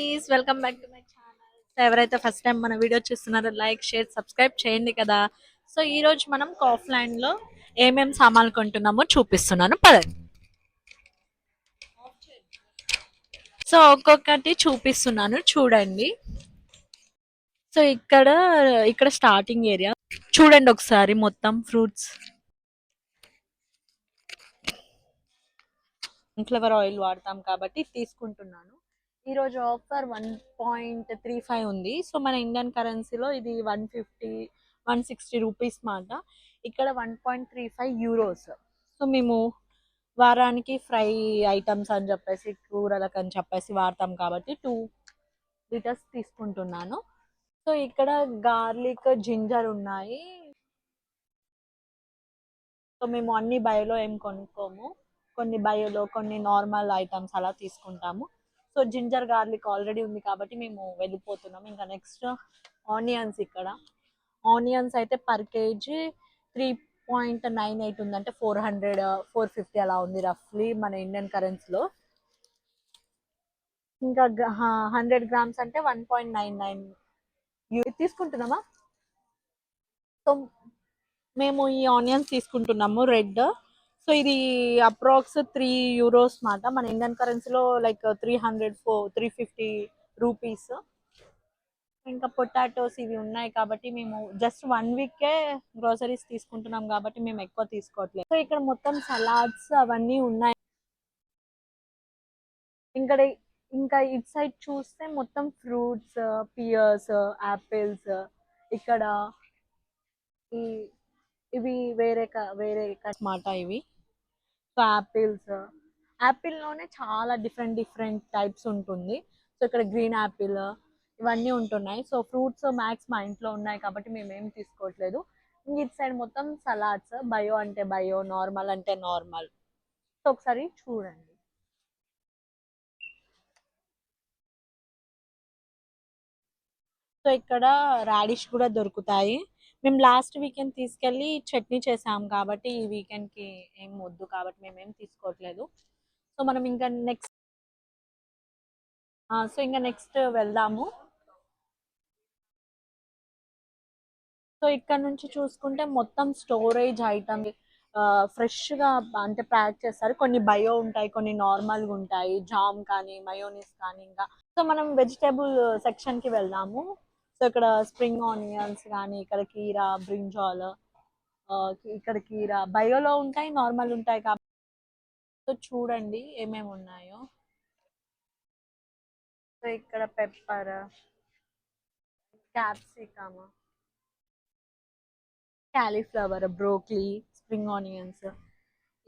Please welcome back to my channel. So ఎవరైతే first time మన video చూస్తున్నారో like share subscribe చేయండి కదా. సో ఈ రోజు మనం కాఫ్లైన్ లో ఏమేం సామాన్లు కొంటున్నామో చూపిస్తున్నాను పదండి. సో ఒక్కొక్కటి చూపిస్తున్నాను చూడండి. సో ఇక్కడ స్టార్టింగ్ ఏరియా చూడండి ఒకసారి, మొత్తం ఫ్రూట్స్. సన్ఫ్లవర్ ఆయిల్ వాడతాం కాబట్టి తీసుకుంటున్నాను. ఈ రోజు ఆఫర్ 1.35 ఉంది. సో మన ఇండియన్ కరెన్సీలో ఇది 150 160 రూపీస్ మాట. ఇక్కడ 1.35 యూరోస్. సో మేము వారానికి ఫ్రై ఐటమ్స్ అని చెప్పేసి, కూరలకు అని చెప్పేసి వాడతాం కాబట్టి 2 లీటర్స్ తీసుకుంటున్నాను. సో ఇక్కడ గార్లిక్ జింజర్ ఉన్నాయి. సో మేము అన్ని బయోలో ఏం కొనుక్కోము, కొన్ని బయోలో కొన్ని నార్మల్ ఐటమ్స్ అలా తీసుకుంటాము. సో జింజర్ గార్లిక్ ఆల్రెడీ ఉంది కాబట్టి మేము వెళ్ళిపోతున్నాం. ఇంకా నెక్స్ట్ ఆనియన్స్. ఇక్కడ ఆనియన్స్ అయితే పర్ కేజీ 3.98 ఉందంటే 400 450 అలా ఉంది రఫ్లీ మన ఇండియన్ కరెన్సీలో. ఇంకా 100 గ్రామ్స్ అంటే 1.99 తీసుకుంటున్నామా. సో మేము ఈ ఆనియన్స్ తీసుకుంటున్నాము రెడ్. సో ఇది అప్రాక్స్ 3 యూరోస్ మాట. మన ఇండియన్ కరెన్సీలో లైక్ 350 350 రూపీస్. ఇంకా పొటాటోస్ ఇవి ఉన్నాయి కాబట్టి మేము జస్ట్ 1 వీకే గ్రోసరీస్ తీసుకుంటున్నాం కాబట్టి మేము ఎక్కువ తీసుకోవట్లేదు. సో ఇక్కడ మొత్తం సలాడ్స్ అవన్నీ ఉన్నాయి. ఇక్కడ ఇంకా ఇటు సైడ్ చూస్తే మొత్తం ఫ్రూట్స్, పియర్స్, యాపిల్స్. ఇక్కడ ఈ ఇవి వేరే మాట ఇవి. సో యాపిల్స్, యాపిల్లోనే చాలా డిఫరెంట్ డిఫరెంట్ టైప్స్ ఉంటుంది. సో ఇక్కడ గ్రీన్ యాపిల్ ఇవన్నీ ఉంటున్నాయి. సో ఫ్రూట్స్ మ్యాక్స్ మా ఇంట్లో ఉన్నాయి కాబట్టి మేము ఏం తీసుకోవట్లేదు. ఇంక ఇటు సైడ్ మొత్తం సలాడ్స్, బయో అంటే బయో, నార్మల్ అంటే నార్మల్. సో ఒకసారి చూడండి. సో ఇక్కడ రాడిష్ కూడా దొరుకుతాయి. మేము లాస్ట్ వీకెండ్ తీసుకెళ్ళి చట్నీ చేసాం కాబట్టి ఈ వీకెండ్కి ఏం వద్దు కాబట్టి మేము ఏం తీసుకోవట్లేదు. సో మనం ఇంకా నెక్స్ట్ వెళ్దాము. సో ఇక్కడ నుంచి చూసుకుంటే మొత్తం స్టోరేజ్ ఐటమ్ ఫ్రెష్గా అంటే ప్యాక్ చేస్తారు. కొన్ని బయో ఉంటాయి, కొన్ని నార్మల్గా ఉంటాయి, జామ్ కానీ మయోనీస్ కానీ. ఇంకా సో మనం వెజిటేబుల్ సెక్షన్కి వెళ్దాము. సో ఇక్కడ స్ప్రింగ్ ఆనియన్స్ కానీ, ఇక్కడ కీరా, బ్రింజాల్, ఇక్కడ కీరా బయోలో ఉంటాయి, నార్మల్ ఉంటాయి కాబట్టి. సో చూడండి ఏమేమి ఉన్నాయో. సో ఇక్కడ pepper, capsicum, cauliflower, broccoli, spring onions.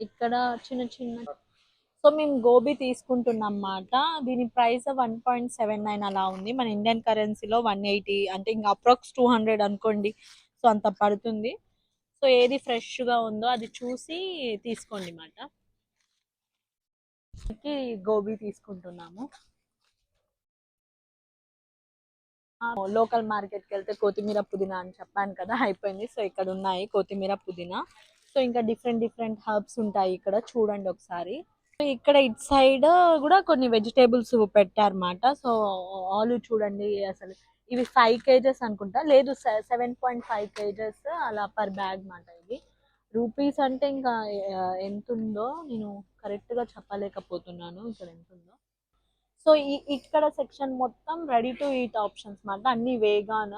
ఇక్కడ చిన్న చిన్న. సో మేము గోబీ తీసుకుంటున్నాం అన్నమాట. దీని ప్రైస్ 1.79 అలా ఉంది. మన ఇండియన్ కరెన్సీలో 180 అంటే ఇంకా అప్రాక్స్ 200 అనుకోండి. సో అంత పడుతుంది. సో ఏది ఫ్రెష్గా ఉందో అది చూసి తీసుకోండి అన్నమాట. గోబీ తీసుకుంటున్నాము. లోకల్ మార్కెట్కి వెళ్తే కొత్తిమీర, పుదీనా అని చెప్పాను కదా, అయిపోయింది. సో ఇక్కడ ఉన్నాయి కొత్తిమీర, పుదీనా. సో ఇంకా డిఫరెంట్ డిఫరెంట్ హర్బ్స్ ఉంటాయి ఇక్కడ చూడండి ఒకసారి. ఇక్కడ ఇటు సైడ్ కూడా కొన్ని వెజిటేబుల్స్ పెట్టారన్నమాట. సో ఆలు చూడండి అసలు ఇవి 5 kgs అనుకుంటా, లేదు 7.5 kgs అలా పర్ బ్యాగ్ మాట. ఇది రూపీస్ అంటే ఇంకా ఎంత ఉందో నేను కరెక్ట్గా చెప్పలేకపోతున్నాను ఇక్కడ ఎంత ఉందో. సో ఇక్కడ సెక్షన్ మొత్తం రెడీ టు ఈట్ ఆప్షన్స్ మాట, అన్ని వేగాన.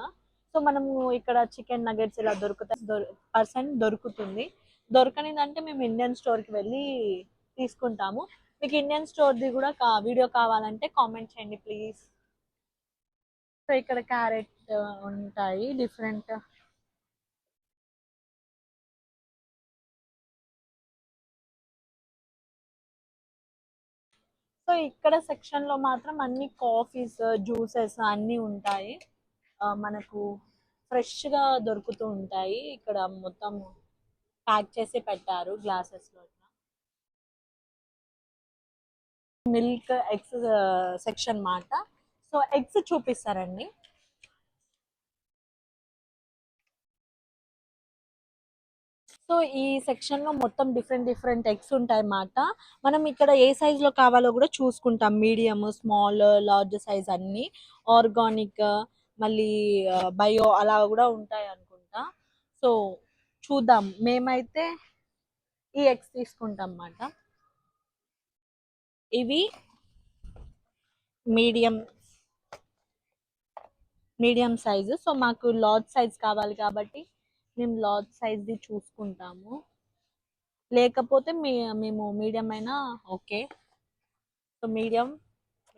సో మనము ఇక్కడ చికెన్ నగెట్స్ ఇలా పర్సెంట్ దొరుకుతుంది. దొరకనిదంటే మేము ఇండియన్ స్టోర్కి వెళ్ళి తీసుకుంటాము. మీకు ఇండియన్ స్టోర్ది కూడా వీడియో కావాలంటే కామెంట్ చేయండి ప్లీజ్. సో ఇక్కడ క్యారెట్ ఉంటాయి డిఫరెంట్. సో ఇక్కడ సెక్షన్ లో మాత్రం అన్ని కాఫీస్, జ్యూసెస్ అన్ని ఉంటాయి. మనకు ఫ్రెష్ గా దొరుకుతూ ఉంటాయి. ఇక్కడ మొత్తం ప్యాక్ చేసి పెట్టారు గ్లాసెస్ లో. మిల్క్, ఎగ్స్ సెక్షన్ మాట. సో ఎగ్స్ చూపిస్తారండి. సో ఈ సెక్షన్ లో మొత్తం డిఫరెంట్ డిఫరెంట్ ఎగ్స్ ఉంటాయి అన్నమాట. మనం ఇక్కడ ఏ సైజ్ లో కావాలో కూడా చూసుకుంటాం. మీడియం, స్మాల్, లార్జ్ సైజ్ అన్ని ఆర్గానిక్, మళ్ళీ బయో అలా కూడా ఉంటాయి అనుకుంటా. సో చూద్దాం. మేమైతే ఈ ఎగ్స్ తీసుకుంటాం అన్నమాట. ఇవి మీడియం మీడియం సైజు. సో మాకు లార్జ్ సైజ్ కావాలి కాబట్టి మేము లార్జ్ సైజ్ది చూసుకుంటాము. లేకపోతే మేము మీడియం అయినా ఓకే. సో మీడియం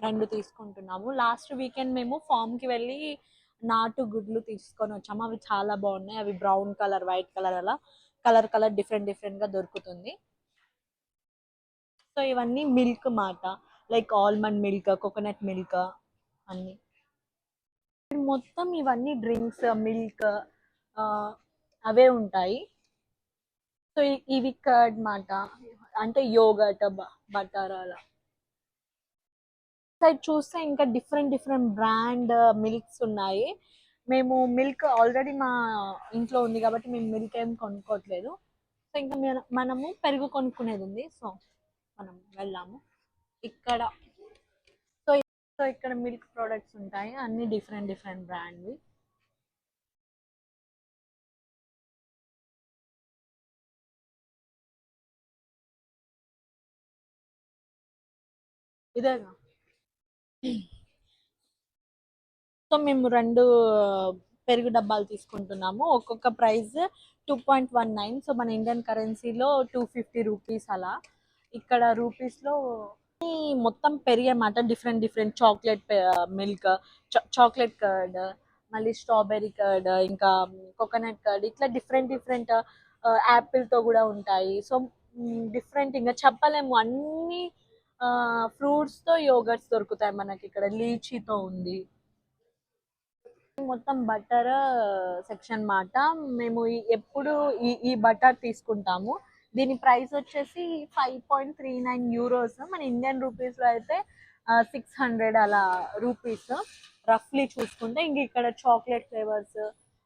రెండు తీసుకుంటున్నాము. లాస్ట్ వీకెండ్ మేము ఫామ్ కి వెళ్ళి నాటు గుడ్లు తీసుకొని వచ్చాము. అవి చాలా బాగున్నాయి. అవి బ్రౌన్ కలర్, వైట్ కలర్, అలా కలర్ కలర్ డిఫరెంట్ డిఫరెంట్ గా దొరుకుతుంది. సో ఇవన్నీ మిల్క్ మాట, like almond milk, coconut milk అన్ని. మొత్తం ఇవన్నీ డ్రింక్స్, మిల్క్ అవే ఉంటాయి. సో ఇవి కర్డ్ మాట, అంటే యోగర్ట్, బటర్ అలా. సైడ్ చూస్తే ఇంకా డిఫరెంట్ డిఫరెంట్ బ్రాండ్ మిల్క్స్ ఉన్నాయి. మేము మిల్క్ ఆల్రెడీ మా ఇంట్లో ఉంది కాబట్టి మేము మిల్క్ ఏం కొనుక్కోవట్లేదు. సో ఇంకా మనము పెరుగు కొనుక్కునేది ఉంది. సో మనం వెళ్దాము. ఇక్కడ సో సో ఇక్కడ మిల్క్ ప్రోడక్ట్స్ ఉంటాయి, అన్ని డిఫరెంట్ డిఫరెంట్ బ్రాండ్వి. ఇదేగా. సో మేము రెండు పెరుగు డబ్బాలు తీసుకుంటున్నాము. ఒక్కొక్క ప్రైస్ 2.19. సో మన ఇండియన్ కరెన్సీలో 250 రూపీస్ అలా. ఇక్కడ రూపీస్లో మొత్తం పెరిగే మాట. Different different chocolate milk, chocolate curd, మళ్ళీ స్ట్రాబెర్రీ కర్డ్, ఇంకా కోకోనట్ కర్డ్, ఇట్లా డిఫరెంట్ డిఫరెంట్ యాపిల్తో కూడా ఉంటాయి. సో డిఫరెంట్ ఇంకా చెప్పలేము. అన్ని ఫ్రూట్స్తో యోగర్ట్స్ దొరుకుతాయి మనకి ఇక్కడ. లీచీతో ఉంది. మొత్తం బటర్ సెక్షన్ మాట. మేము ఎప్పుడు ఈ బటర్ తీసుకుంటాము. దీని ప్రైస్ వచ్చేసి 5.39 యూరోస్. మన ఇండియన్ రూపీస్ లో అయితే 600 అలా రూపీస్ రఫ్లీ చూసుకుంటే. ఇంక ఇక్కడ చాక్లెట్ ఫ్లేవర్స్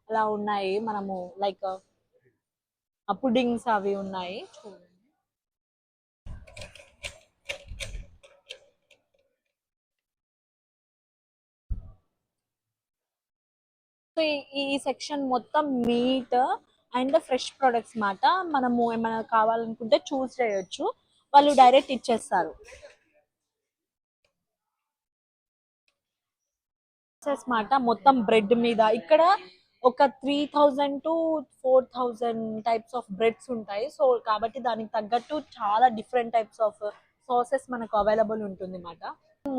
అలా ఉన్నాయి. మనము లైక్ పుడ్డింగ్స్ అవి ఉన్నాయి చూడండి. సో ఈ సెక్షన్ మొత్తం మీట్ అండ్ ఫ్రెష్ ప్రొడక్ట్స్ మాట. మనము ఏమైనా కావాలనుకుంటే చూస్ చేయొచ్చు, వాళ్ళు డైరెక్ట్ ఇచ్చేస్తారు. మాట మొత్తం బ్రెడ్ మీద. ఇక్కడ ఒక 3000 to 4000 టైప్స్ ఆఫ్ బ్రెడ్స్ ఉంటాయి. సో కాబట్టి దానికి తగ్గట్టు చాలా డిఫరెంట్ టైప్స్ ఆఫ్ సాసెస్ మనకు అవైలబుల్ ఉంటుంది అన్నమాట.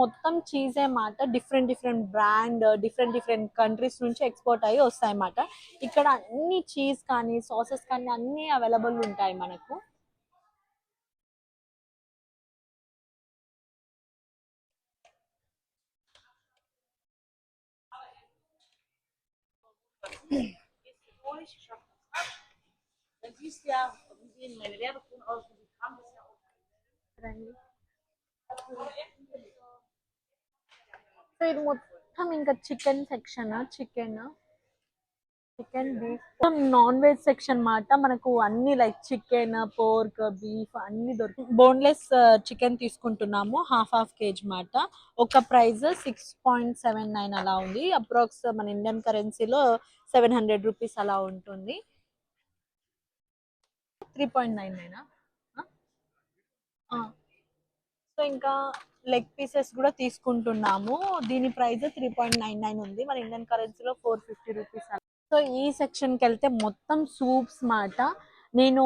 మొత్తం చీజే మాట. Different different brand, different different countries నుంచి ఎక్స్పోర్ట్ అయ్యి వస్తాయి అన్నమాట. ఇక్కడ అన్ని చీజ్ కానీ సాసెస్ కానీ అన్ని అవైలబుల్ ఉంటాయి మనకు. రండి. సో ఇది మొత్తం ఇంకా chicken section. Chicken beef non veg section మాట. మనకు అన్ని లైక్ చికెన్, పోర్క్, బీఫ్ అన్ని దొరుకుతాయి. బోన్లెస్ చికెన్ తీసుకుంటున్నాము, హాఫ్ కేజీ మాట. ఒక ప్రైస్ 6.79 అలా ఉంది. అప్రాక్స్ మన ఇండియన్ కరెన్సీలో 700 రూపీస్ అలా ఉంటుంది. 3.99. సో ఇంకా లెగ్ పీసెస్ కూడా తీసుకుంటున్నాము. దీని ప్రైస్ 3.99 ఉంది. మన ఇండియన్ కరెన్సీలో 450 రూపీస్. సో ఈ సెక్షన్కి వెళ్తే మొత్తం సూప్స్ మాట. నేను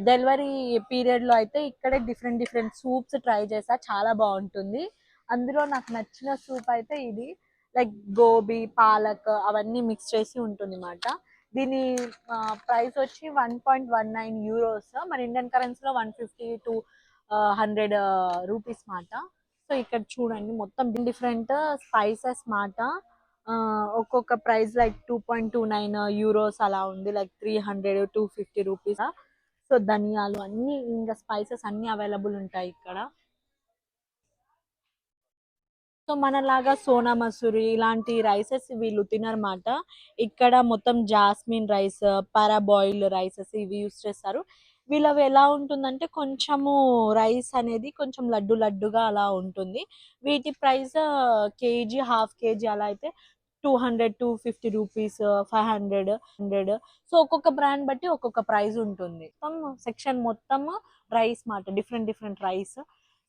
డెలివరీ పీరియడ్లో అయితే ఇక్కడే డిఫరెంట్ డిఫరెంట్ సూప్స్ ట్రై చేసా, చాలా బాగుంటుంది. అందులో నాకు నచ్చిన సూప్ అయితే ఇది, లైక్ గోబీ, పాలక్ అవన్నీ మిక్స్ చేసి ఉంటుంది అన్నమాట. దీని ప్రైస్ వచ్చి 1.19 యూరోస్. మన ఇండియన్ కరెన్సీలో 150 to 100 రూపీస్ మాట. సో ఇక్కడ చూడండి మొత్తం డిఫరెంట్ స్పైసెస్ మాట. ఒక్కొక్క ప్రైస్ లైక్ 2.29 యూరోస్ అలా ఉంది, లైక్ 300 to 250 రూపీస్. సో ధనియాలు అన్ని ఇంకా స్పైసెస్ అన్ని అవైలబుల్ ఉంటాయి ఇక్కడ. సో మనలాగా సోనా మసూరి ఇలాంటి రైసెస్ వీళ్ళు తినరమాట. ఇక్కడ మొత్తం జాస్మిన్ రైస్, పారాబాయిల్డ్ రైసెస్ ఇవి యూస్ చేస్తారు. వీళ్ళవి ఎలా ఉంటుందంటే కొంచెము రైస్ అనేది కొంచెం లడ్డు లడ్డుగా అలా ఉంటుంది. వీటి ప్రైస్ కేజీ, హాఫ్ కేజీ అలా అయితే 200, 250 రూపీస్, 500, 100. సో ఒక్కొక్క బ్రాండ్ బట్టి ఒక్కొక్క ప్రైస్ ఉంటుంది. మొత్తం సెక్షన్ మొత్తం రైస్ మాట, డిఫరెంట్ డిఫరెంట్ రైస్.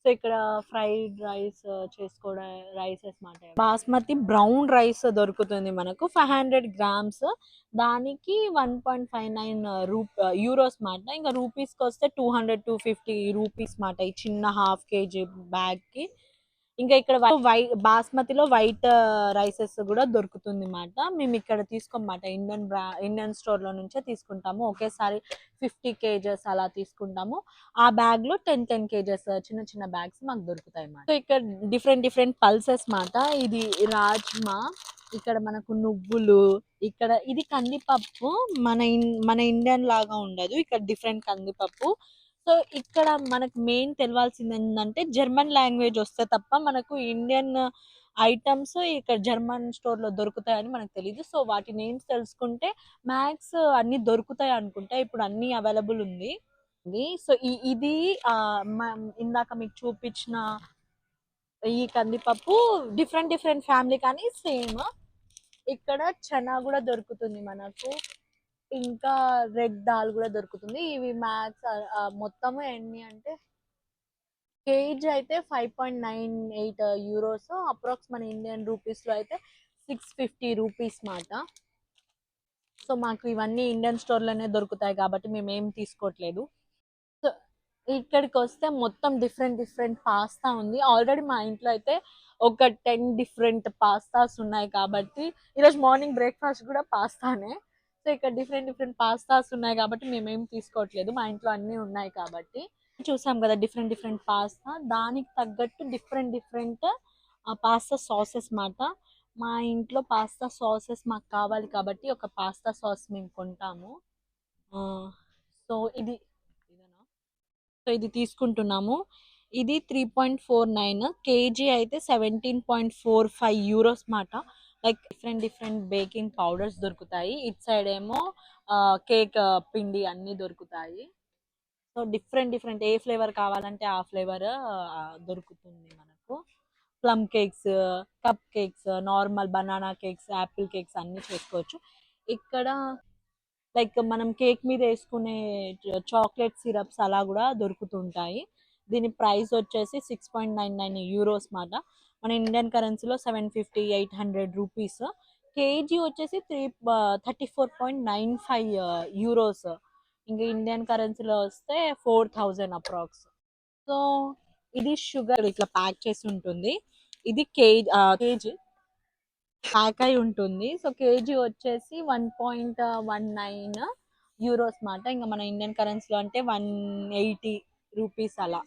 సో ఇక్కడ ఫ్రైడ్ రైస్ చేసుకోవడం, రైసెస్ మాట. బాస్మతి బ్రౌన్ రైస్ దొరుకుతుంది మనకు 500 గ్రామ్స్. దానికి 1.59 యూరోస్ మాట. ఇంకా రూపీస్కి వస్తే 200, 250 రూపీస్ మాట ఈ చిన్న హాఫ్ కేజీ బ్యాగ్ కి. ఇంకా ఇక్కడ బాస్మతిలో వైట్ రైసెస్ కూడా దొరుకుతుంది మాట. మేము ఇక్కడ తీసుకోమాట, ఇండియన్ స్టోర్ లో నుంచే తీసుకుంటాము. ఒకేసారి 50 కేజెస్ అలా తీసుకుంటాము. ఆ బ్యాగ్ లో 10 కేజెస్ చిన్న చిన్న బ్యాగ్స్ మాకు దొరుకుతాయి మాట. సో ఇక్కడ డిఫరెంట్ డిఫరెంట్ పల్సెస్ మాట. ఇది రాజ్మా, ఇక్కడ మనకు నువ్వులు, ఇక్కడ ఇది కందిపప్పు. మన ఇండియన్ లాగా ఉండదు, ఇక్కడ డిఫరెంట్ కందిపప్పు. సో ఇక్కడ మనకు మెయిన్ తెలవాల్సింది ఏంటంటే జర్మన్ లాంగ్వేజ్ వస్తే తప్ప మనకు ఇండియన్ ఐటమ్స్ ఇక్కడ జర్మన్ స్టోర్ లో దొరుకుతాయని మనకు తెలియదు. సో వాటి నేమ్స్ తెలుసుకుంటే మ్యాక్స్ అన్ని దొరుకుతాయి అనుకుంటా. ఇప్పుడు అన్ని అవైలబుల్ ఉంది. సో ఇది ఇందాక మీకు చూపించిన ఈ కందిపప్పు డిఫరెంట్ డిఫరెంట్ ఫ్యామిలీ కానీ సేమ్. ఇక్కడ చనా కూడా దొరుకుతుంది మనకు, ఇంకా రెడ్ దాల్ కూడా దొరుకుతుంది. ఇవి మ్యాక్స్ మొత్తము ఎన్ని అంటే కేజీ అయితే 5.98 యూరోస్, అప్రాక్స్ మన ఇండియన్ రూపీస్ లో అయితే 650 రూపీస్ మాట. సో మాకు ఇవన్నీ ఇండియన్ స్టోర్ లోనే దొరుకుతాయి కాబట్టి మేము ఏం తీసుకోవట్లేదు. సో ఇక్కడికి వస్తే మొత్తం డిఫరెంట్ డిఫరెంట్ పాస్తా ఉంది. ఆల్రెడీ మా ఇంట్లో అయితే ఒక 10 డిఫరెంట్ పాస్తాస్ ఉన్నాయి కాబట్టి ఈరోజు మార్నింగ్ బ్రేక్ఫాస్ట్ కూడా పాస్తానే. సో ఇక్కడ డిఫరెంట్ డిఫరెంట్ పాస్తాస్ ఉన్నాయి కాబట్టి మేమేం తీసుకోవట్లేదు, మా ఇంట్లో అన్నీ ఉన్నాయి కాబట్టి. చూసాం కదా డిఫరెంట్ డిఫరెంట్ పాస్తా, దానికి తగ్గట్టు డిఫరెంట్ డిఫరెంట్ పాస్తా సాసెస్ మాట. మా ఇంట్లో పాస్తా సాసెస్ మాకు కావాలి కాబట్టి ఒక పాస్తా సాస్ మేము కొంటాము. సో ఇది తీసుకుంటున్నాము. ఇది 3.49, కేజీ అయితే 17.45 యూరోస్ మాట. Like different different baking powders దొరుకుతాయి. ఇటు సైడ్ ఏమో కేక్ పిండి అన్నీ దొరుకుతాయి. సో డిఫరెంట్ డిఫరెంట్ ఏ ఫ్లేవర్ కావాలంటే ఆ ఫ్లేవర్ దొరుకుతుంది మనకు. Plum cakes, cup cakes, normal banana cakes, Apple cakes అన్నీ చేసుకోవచ్చు ఇక్కడ. లైక్ మనం కేక్ మీద వేసుకునే చాక్లెట్ సిరప్స్ అలా కూడా దొరుకుతుంటాయి. దీని ప్రైస్ వచ్చేసి 6.99 యూరోస్ మాట. మన ఇండియన్ కరెన్సీలో 750, 800 రూపీస్. కేజీ వచ్చేసి 34.95 యూరోస్. ఇంకా ఇండియన్ కరెన్సీలో వస్తే 4000 అప్రాక్స్. సో ఇది షుగర్ ఇట్లా ప్యాక్ చేసి ఉంటుంది. ఇది కేజీ ప్యాక్ అయి ఉంటుంది. సో కేజీ వచ్చేసి 1.19 యూరోస్ మాట. ఇంకా మన ఇండియన్ కరెన్సీలో అంటే 180 రూపీస్ అలా.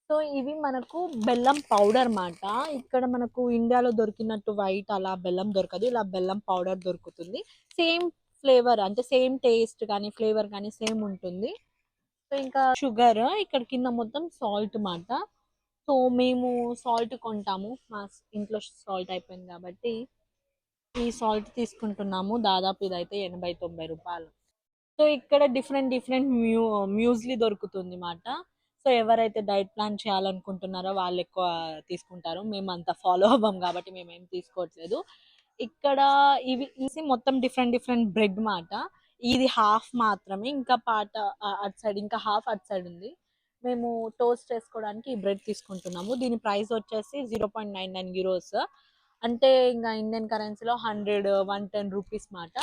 సో ఇవి మనకు బెల్లం పౌడర్ మాట. ఇక్కడ మనకు ఇండియాలో దొరికినట్టు వైట్ అలా బెల్లం దొరకదు, ఇలా బెల్లం పౌడర్ దొరుకుతుంది. సేమ్ ఫ్లేవర్ అంటే సేమ్ టేస్ట్ కానీ ఫ్లేవర్ కానీ సేమ్ ఉంటుంది. సో ఇంకా షుగర్ ఇక్కడ కింద మొత్తం సాల్ట్ మాట. సో మేము సాల్ట్ కొంటాము, మా ఇంట్లో సాల్ట్ అయిపోయింది కాబట్టి ఈ సాల్ట్ తీసుకుంటున్నాము. దాదాపు ఇదైతే 80-90 రూపాయలు. సో ఇక్కడ డిఫరెంట్ డిఫరెంట్ మ్యూజ్లీ దొరుకుతుంది మాట. సో ఎవరైతే డైట్ ప్లాన్ చేయాలనుకుంటున్నారో వాళ్ళు ఎక్కువ తీసుకుంటారు. మేము అంత ఫాలో అవ్వం కాబట్టి మేము ఏం తీసుకోవట్లేదు. ఇక్కడ ఇవి మొత్తం డిఫరెంట్ డిఫరెంట్ బ్రెడ్ మాట. ఇది హాఫ్ మాత్రమే, ఇంకా పాట అటు సైడ్, ఇంకా హాఫ్ అటు సైడ్ ఉంది. మేము టోస్ట్ చేసుకోవడానికి ఈ బ్రెడ్ తీసుకుంటున్నాము. దీని ప్రైస్ వచ్చేసి 0.99 యూరోస్, అంటే ఇంకా ఇండియన్ కరెన్సీలో 110 రూపీస్ మాట.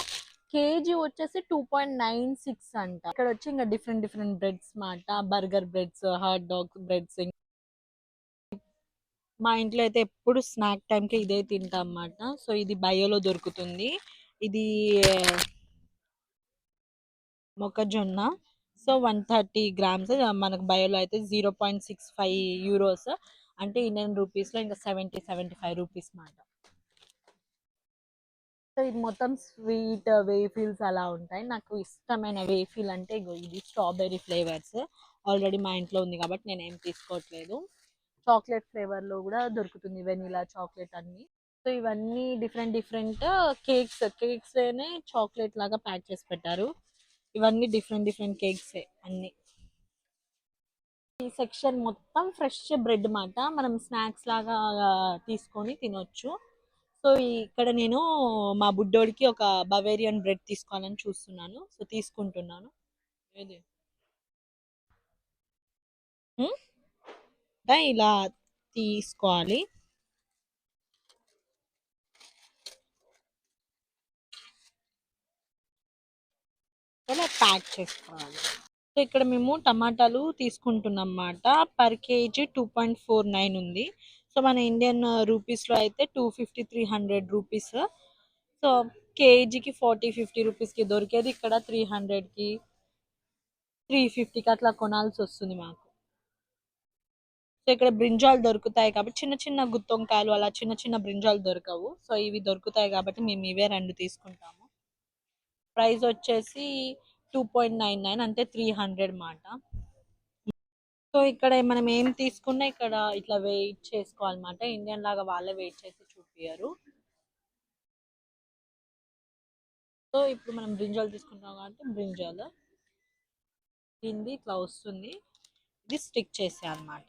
కేజీ వచ్చేసి 2.96 అంట. ఇక్కడ వచ్చి ఇంకా డిఫరెంట్ డిఫరెంట్ బ్రెడ్స్ మాట, burger breads, hot dog breads. మా ఇంట్లో అయితే ఎప్పుడు స్నాక్ టైంకి ఇదే తింటాం అన్నమాట. సో ఇది బయోలో దొరుకుతుంది. ఇది మొక్కజొన్న. సో 130 గ్రామ్స్ మనకు బయోలో అయితే 0.65 యూరోస్, అంటే ఇండియన్ రూపీస్లో ఇంకా 70-75 రూపీస్ మాట. సో ఇది మొత్తం స్వీట్ వేఫిల్స్ అలా ఉంటాయి. నాకు ఇష్టమైన వేఫిల్ అంటే ఇది స్ట్రాబెర్రీ ఫ్లేవర్స్. ఆల్రెడీ మా ఇంట్లో ఉంది కాబట్టి నేను ఏం తీసుకోవట్లేదు. చాక్లెట్ ఫ్లేవర్ లో కూడా దొరుకుతుంది, వెనిలా చాక్లెట్ అన్ని. సో ఇవన్నీ డిఫరెంట్ డిఫరెంట్ కేక్స్ లోనే చాక్లెట్ లాగా ప్యాక్ చేసి పెట్టారు. ఇవన్నీ డిఫరెంట్ డిఫరెంట్ కేక్స్ అన్ని. ఈ సెక్షన్ మొత్తం ఫ్రెష్ బ్రెడ్ మాట, మనం స్నాక్స్ లాగా తీసుకొని తినొచ్చు. సో ఇక్కడ నేను మా బుడ్డోడికి ఒక బవేరియన్ బ్రెడ్ తీసుకోవాలని చూస్తున్నాను, సో తీసుకుంటున్నాను. ఏది ఉమ్, ఇలా తీసుకోవాలి. ఇలా ప్యాక్ చేసుకోవాలి. సో ఇక్కడ మేము టమాటాలు తీసుకుంటున్నాం అన్నమాట. పర్ కేజీ 2.49 ఉంది. సో మన ఇండియన్ రూపీస్లో అయితే 250-300 రూపీస్. సో కేజీకి 40-50 రూపీస్కి దొరికేది ఇక్కడ 300కి 350కి అట్లా కొనాల్సి వస్తుంది మాకు. సో ఇక్కడ బ్రింజాలు దొరుకుతాయి కాబట్టి, చిన్న చిన్న గుత్తొంకాయలు అలా చిన్న చిన్న బ్రింజాలు దొరకవు. సో ఇవి దొరుకుతాయి కాబట్టి మేము ఇవే 2 తీసుకుంటాము. ప్రైస్ వచ్చేసి 2.99 అంటే 300 మాట. సో ఇక్కడ మనం ఏం తీసుకున్నా ఇక్కడ ఇట్లా వెయిట్ చేసుకోవాలన్నమాట. ఇండియన్ లాగా వాళ్ళే వెయిట్ చేసి చూపియరు. సో ఇప్పుడు మనం బ్రింజాల్ తీసుకుంటాం కాబట్టి బ్రింజాల్ దీనిది ఇట్లా వస్తుంది, ఇది స్టిక్ చేసేయాలన్నమాట.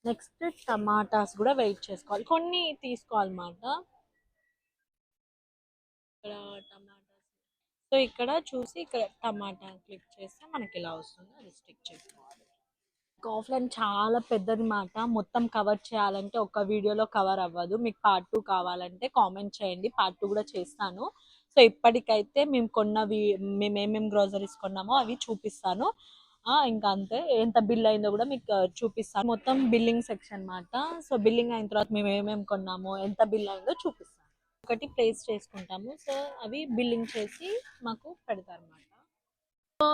నెక్స్ట్ టమాటాస్ కూడా వెయిట్ చేసుకోవాలి, కొన్ని తీసుకోవాలన్నమాట. ఇక్కడ టమాటాస్, సో ఇక్కడ చూసి ఇక్కడ టమాటా క్లిక్ చేస్తే మనకి ఇలా వస్తుంది, అది స్టిక్ చేసుకోవాలి. ఆఫ్లైన్ చాలా పెద్దది మాట, మొత్తం కవర్ చేయాలంటే ఒక వీడియోలో కవర్ అవ్వదు. మీకు పార్ట్ 2 కావాలంటే కామెంట్ చేయండి, పార్ట్ 2 కూడా చేస్తాను. సో ఇప్పటికైతే మేము ఏమేమి గ్రోసరీస్ కొన్నామో అవి చూపిస్తాను. ఇంకా అంతే, ఎంత బిల్ అయిందో కూడా మీకు చూపిస్తాను. మొత్తం బిల్లింగ్ సెక్షన్ మాట. సో బిల్లింగ్ అయిన తర్వాత మేము ఏమేమి కొన్నామో ఎంత బిల్ అయిందో చూపిస్తాను. ఒకటి ప్లేస్ చేసుకుంటాము, సో అవి బిల్లింగ్ చేసి మాకు పెడతారు అన్నమాట. సో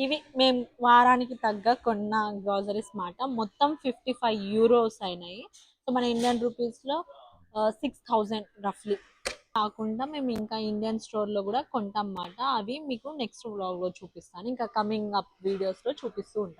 ఇవి మేము వారానికి తగ్గ కొన్న గ్రాసరీస్ మాట. మొత్తం 55 యూరోస్ అయినాయి. సో మన ఇండియన్ రూపీస్లో 6000 రఫ్లీ. కాకుండా మేము ఇంకా ఇండియన్ స్టోర్లో కూడా కొంటాం మాట. అవి మీకు నెక్స్ట్ వ్లాగ్లో చూపిస్తాను, ఇంకా కమింగ్ అప్ వీడియోస్లో చూపిస్తూ ఉంటాను.